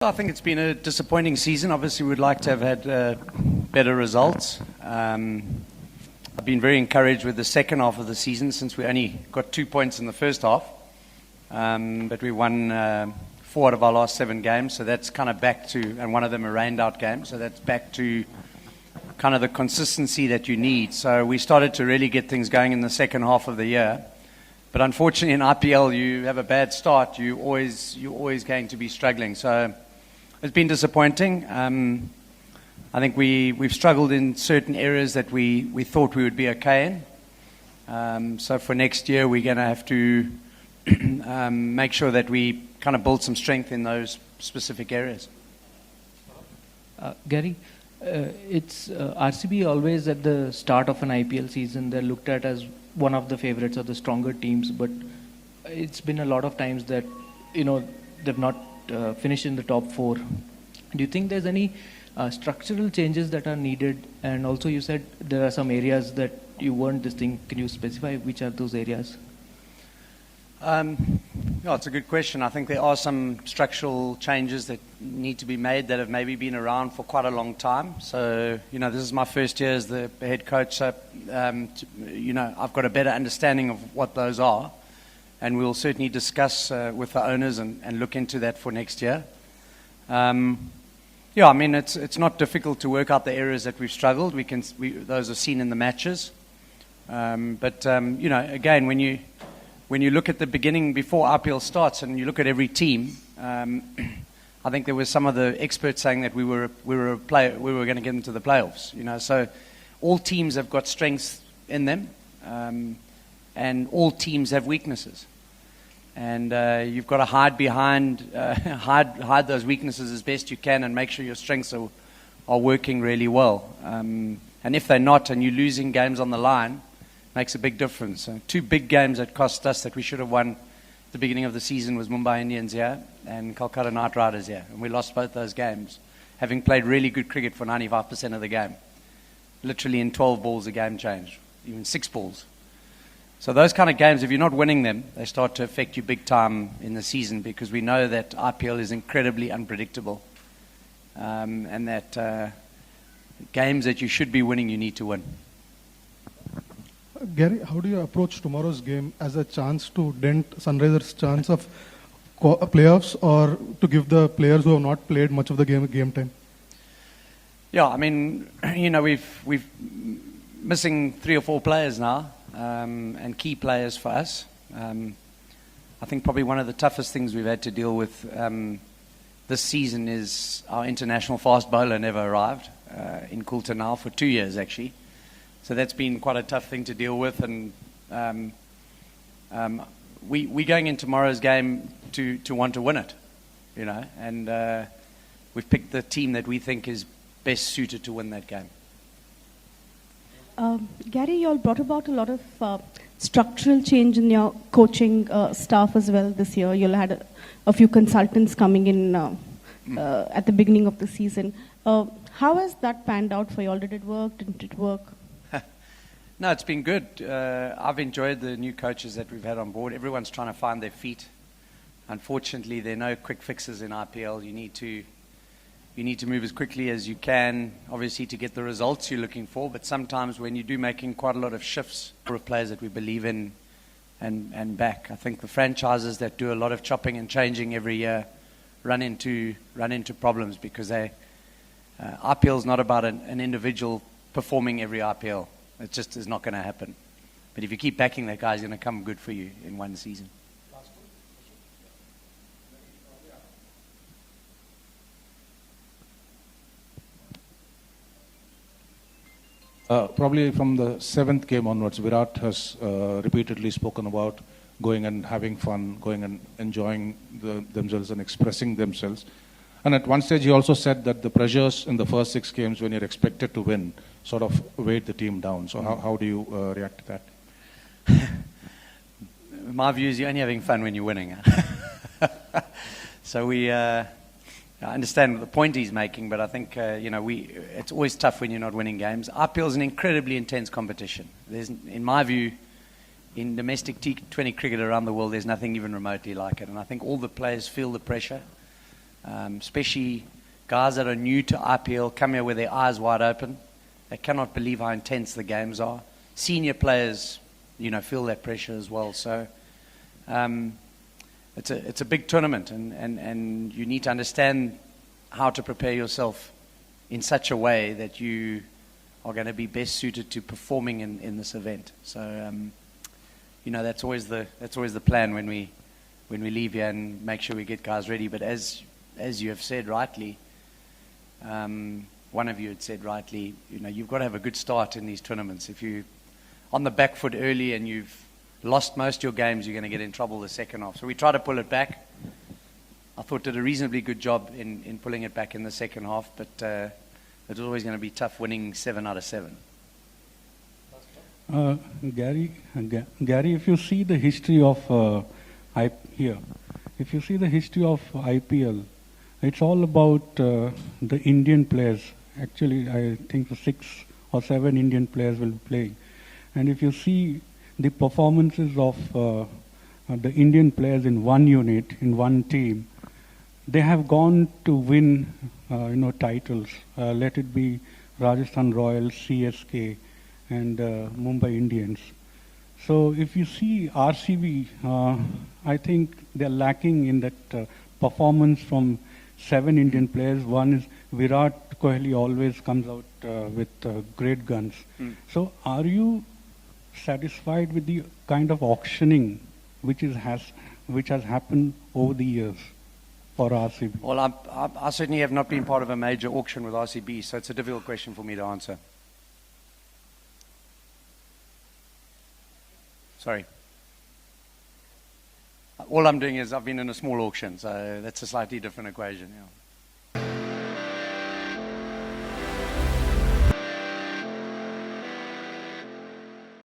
I think it's been a disappointing season. Obviously, we'd like to have had better results. I've been very encouraged with the second half of the season since we only got 2 points in the first half. But we won 4 out of our last 7 games, so that's kind of back to, and one of them a rained-out game, so that's back to kind of the consistency that you need. So we started to really get things going in the second half of the year. But unfortunately, in IPL, you have a bad start, you're always going to be struggling. So it's been disappointing. I think we've struggled in certain areas that we thought we would be okay in. So for next year, we're going to have to make sure that we kind of build some strength in those specific areas. Gary, it's RCB always at the start of an IPL season, they're looked at as one of the favorites or the stronger teams, but it's been a lot of times that, they've not finished in the top 4. Do you think there's any structural changes that are needed? And also you said there are some areas that you weren't this thing. Can you specify which are those areas? It's a good question. I think there are some structural changes that need to be made that have maybe been around for quite a long time. So, this is my first year as the head coach. So, I've got a better understanding of what those are. And we'll certainly discuss with the owners and look into that for next year. It's not difficult to work out the areas that we've struggled. Those are seen in the matches. Again, when you look at the beginning before IPL starts and you look at every team, I think there was some of the experts saying that we were going to get into the playoffs. So all teams have got strengths in them, and all teams have weaknesses. And you've got to hide those weaknesses as best you can and make sure your strengths are working really well. And if they're not, and you're losing games on the line, makes a big difference. So 2 big games that cost us that we should have won at the beginning of the season was Mumbai Indians here and Kolkata Knight Riders here. And we lost both those games, having played really good cricket for 95% of the game. Literally in 12 balls the game changed, even 6 balls. So those kind of games, if you're not winning them, they start to affect you big time in the season, because we know that IPL is incredibly unpredictable. And that games that you should be winning, you need to win. Gary, how do you approach tomorrow's game as a chance to dent Sunrisers' chance of playoffs, or to give the players who have not played much of the game time? Yeah, we've missing 3 or 4 players now, and key players for us. I think probably one of the toughest things we've had to deal with this season is our international fast bowler never arrived in Coulter now for 2 years actually. So that's been quite a tough thing to deal with, and we're going in tomorrow's game to want to win it, and we've picked the team that we think is best suited to win that game. Gary, you all brought about a lot of structural change in your coaching staff as well this year. You all had a few consultants coming in at the beginning of the season. How has that panned out for you all? Did it work? Didn't it work? No, it's been good. I've enjoyed the new coaches that we've had on board. Everyone's trying to find their feet. Unfortunately, there are no quick fixes in IPL. You need to move as quickly as you can, obviously, to get the results you're looking for. But sometimes when you do making quite a lot of shifts for players that we believe in and back, I think the franchises that do a lot of chopping and changing every year run into problems, because IPL is not about an individual performing every IPL. It just is not going to happen. But if you keep backing that guy, he's going to come good for you in one season. Probably from the 7th game onwards, Virat has repeatedly spoken about going and having fun, going and enjoying themselves and expressing themselves. And at one stage, he also said that the pressures in the first 6 games, when you're expected to win, sort of weighed the team down. So how do you react to that? My view is you're only having fun when you're winning. So I understand the point he's making, but I think it's always tough when you're not winning games. IPL is an incredibly intense competition. In my view, in domestic T20 cricket around the world, there's nothing even remotely like it. And I think all the players feel the pressure. especially guys that are new to IPL come here with their eyes wide open. They cannot believe how intense the games are. Senior players, feel that pressure as well. So it's a big tournament, and you need to understand how to prepare yourself in such a way that you are going to be best suited to performing in this event. So that's always the plan when we leave here and make sure we get guys ready. But as you have said rightly, one of you had said rightly, you've got to have a good start in these tournaments. If you're on the back foot early and you've lost most of your games, you're going to get in trouble the second half. So we try to pull it back. I thought did a reasonably good job in pulling it back in the second half, but it was always going to be tough winning 7 out of 7. Gary, if you see the history of if you see the history of IPL, it's all about the Indian players. Actually, I think 6 or 7 Indian players will play. And if you see the performances of the Indian players in one unit, in one team, they have gone to win, titles. Let it be Rajasthan Royals, CSK, and Mumbai Indians. So if you see RCB, I think they're lacking in that performance from 7 Indian players. One is Virat Kohli, always comes out with great guns. So are you satisfied with the kind of auctioning which has happened over the years for RCB? Well, I certainly have not been part of a major auction with RCB, so it's a difficult question for me to answer. Sorry. All I'm doing is I've been in a small auction, so that's a slightly different equation. Yeah.